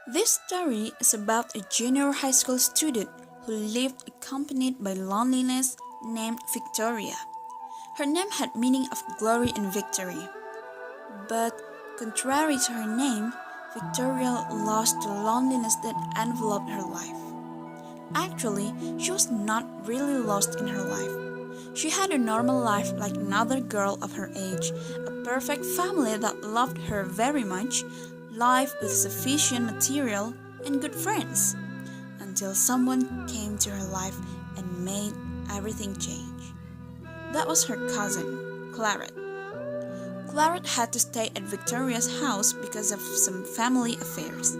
This story is about a junior high school student who lived accompanied by loneliness named Victoria. Her name had meaning of glory and victory. But contrary to her name, Victoria lost the loneliness that enveloped her life. Actually, she was not really lost in her life. She had a normal life like another girl of her age, a perfect family that loved her very much, life with sufficient material, and good friends. Until someone came to her life and made everything change. That was her cousin, Clarette. Clarette had to stay at Victoria's house because of some family affairs.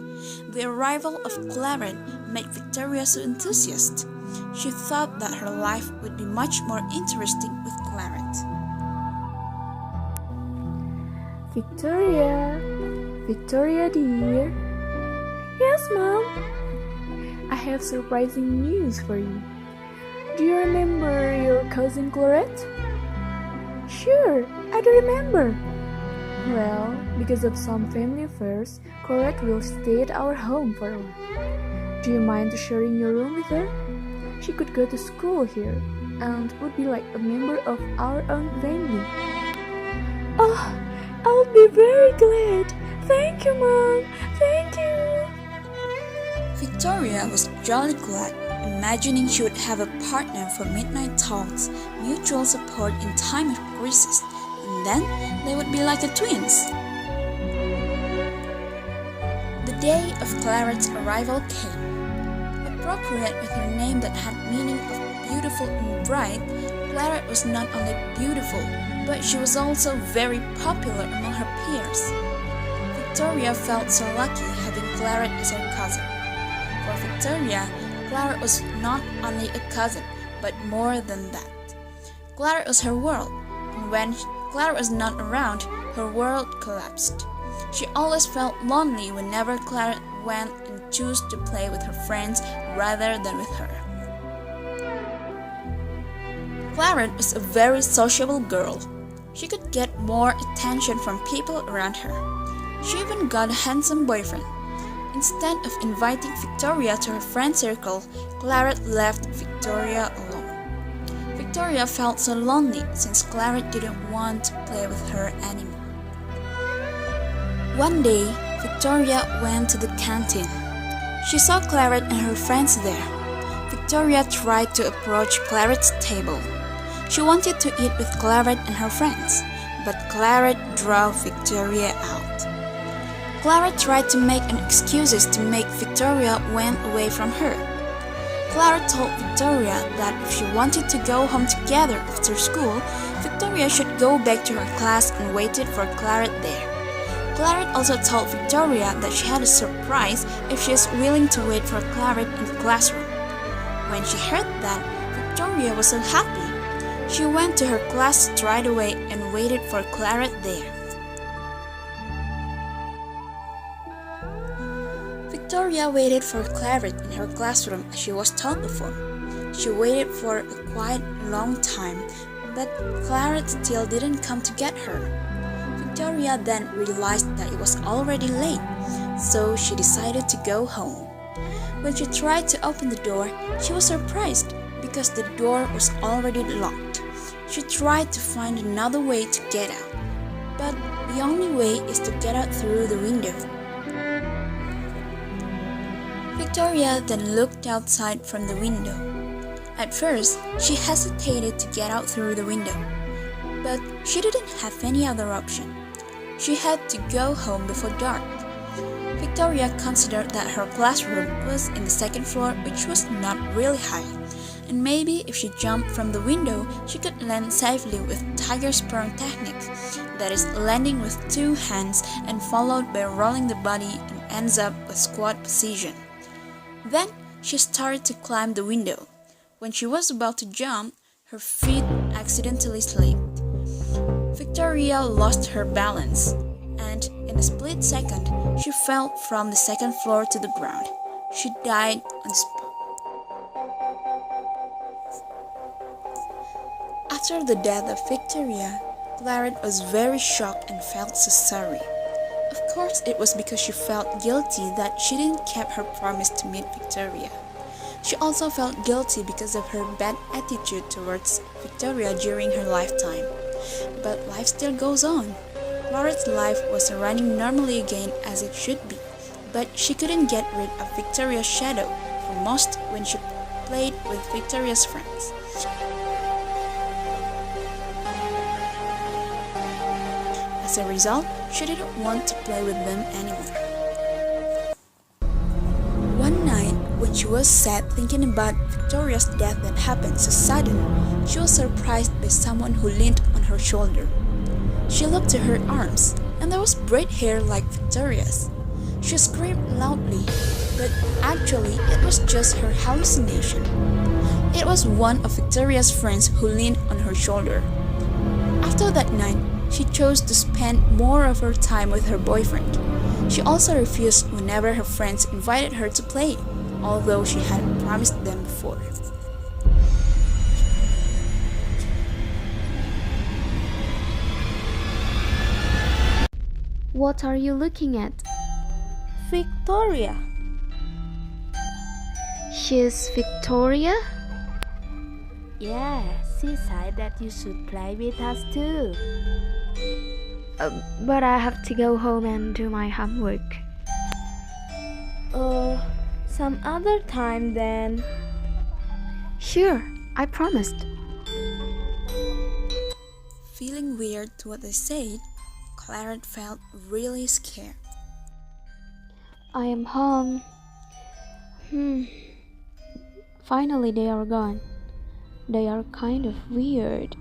The arrival of Clarette made Victoria so enthusiastic. She thought that her life would be much more interesting with Clarette. Victoria dear. Yes, Mom. I have surprising news for you. Do you remember your cousin Clarette? Sure, I do remember. Well, because of some family affairs, Clarette will stay at our home for a while. Do you mind sharing your room with her? She could go to school here and would be like a member of our own family. Oh, I'll be very glad. Thank you, Mom. Thank you. Victoria was jolly glad, imagining she would have a partner for midnight talks, mutual support in time of crisis, and then they would be like the twins. The day of Clarette's arrival came. Appropriate with her name that had meaning of beautiful and bright, Clarette was not only beautiful, but she was also very popular among her peers. Victoria felt so lucky having Clarette as her cousin. For Victoria, Clarette was not only a cousin, but more than that. Clarette was her world, and when Clarette was not around, her world collapsed. She always felt lonely whenever Clarette went and chose to play with her friends rather than with her. Clarette was a very sociable girl. She could get more attention from people around her. She even got a handsome boyfriend. Instead of inviting Victoria to her friend circle, Clarette left Victoria alone. Victoria felt so lonely since Clarette didn't want to play with her anymore. One day, Victoria went to the canteen. She saw Clarette and her friends there. Victoria tried to approach Clarette's table. She wanted to eat with Clarette and her friends, but Clarette drove Victoria out. Clarette tried to make excuses to make Victoria went away from her. Clarette told Victoria that if she wanted to go home together after school, Victoria should go back to her class and waited for Clarette there. Clarette also told Victoria that she had a surprise if she is willing to wait for Clarette in the classroom. When she heard that, Victoria was so happy. She went to her class right away and waited for Clarette there. Victoria waited for Clarette in her classroom as she was told before. She waited for a quite long time, but Clarette still didn't come to get her. Victoria then realized that it was already late, so she decided to go home. When she tried to open the door, she was surprised because the door was already locked. She tried to find another way to get out, but the only way is to get out through the window. Victoria then looked outside from the window. At first, she hesitated to get out through the window, but she didn't have any other option. She had to go home before dark. Victoria considered that her classroom was in the second floor, which was not really high, and maybe if she jumped from the window, she could land safely with tiger sprung technique, that is, landing with two hands and followed by rolling the body and ends up with squat position. Then she started to climb the window. When she was about to jump, her feet accidentally slipped. Victoria lost her balance, and in a split second, she fell from the second floor to the ground. She died on the spot. After the death of Victoria, Clarette was very shocked and felt so sorry. Of course, it was because she felt guilty that she didn't keep her promise to meet Victoria. She also felt guilty because of her bad attitude towards Victoria during her lifetime. But life still goes on. Clarette's life was running normally again as it should be, but she couldn't get rid of Victoria's shadow, for most when she played with Victoria's friends. As a result, she didn't want to play with them anymore. One night, when she was sad thinking about Victoria's death that happened so sudden, she was surprised by someone who leaned on her shoulder. She looked to her arms, and there was bright hair like Victoria's. She screamed loudly, but actually it was just her hallucination. It was one of Victoria's friends who leaned on her shoulder. After that night, she chose to spend more of her time with her boyfriend. She also refused whenever her friends invited her to play, although she had promised them before. What are you looking at? Victoria. She's Victoria? Yeah, she said that you should play with us too. But I have to go home and do my homework. Some other time then. Sure, I promised. Feeling weird to what they said, Clarette felt really scared. I am home. Finally, they are gone. They are kind of weird.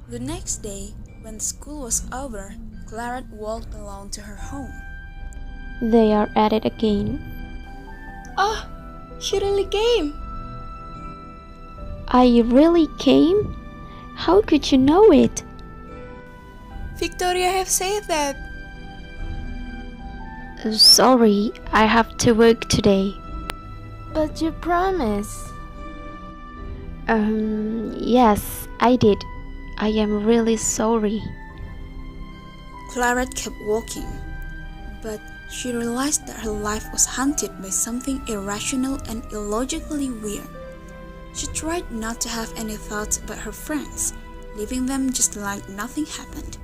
The next day, when school was over, Clarette walked alone to her home. They are at it again. Oh, she really came! I really came? How could you know it? Victoria have said that. Sorry, I have to work today. But you promised. Yes, I did. I am really sorry. Clarette kept walking, but she realized that her life was haunted by something irrational and illogically weird. She tried not to have any thoughts about her friends, leaving them just like nothing happened.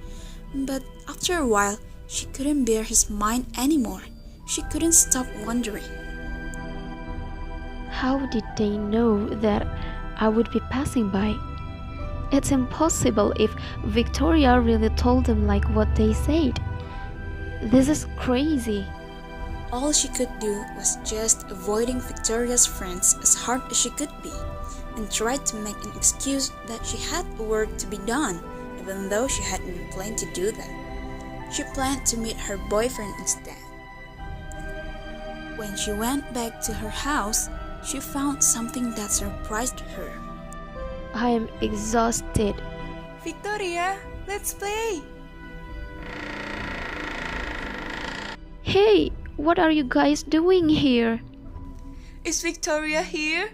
But after a while, she couldn't bear his mind anymore. She couldn't stop wondering. How did they know that I would be passing by? It's impossible if Victoria really told them like what they said. This is crazy. All she could do was just avoiding Victoria's friends as hard as she could be, and tried to make an excuse that she had work to be done, even though she hadn't planned to do that. She planned to meet her boyfriend instead. When she went back to her house, she found something that surprised her. I am exhausted. Victoria, let's play! Hey, what are you guys doing here? Is Victoria here?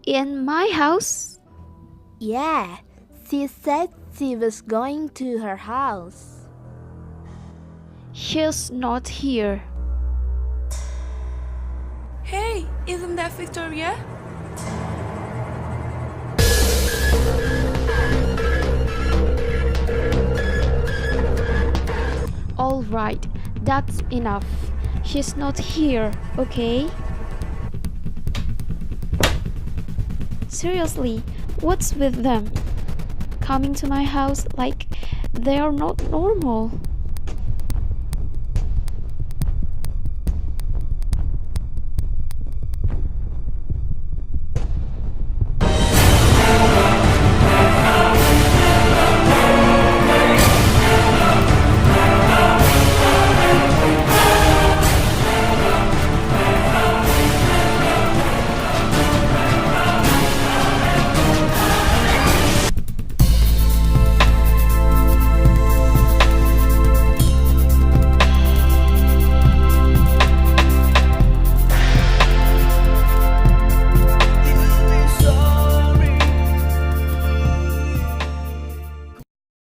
In my house? Yeah, she said she was going to her house. She's not here. Hey, isn't that Victoria? All right, that's enough. She's not here, okay? Seriously, what's with them? Coming to my house like they are not normal.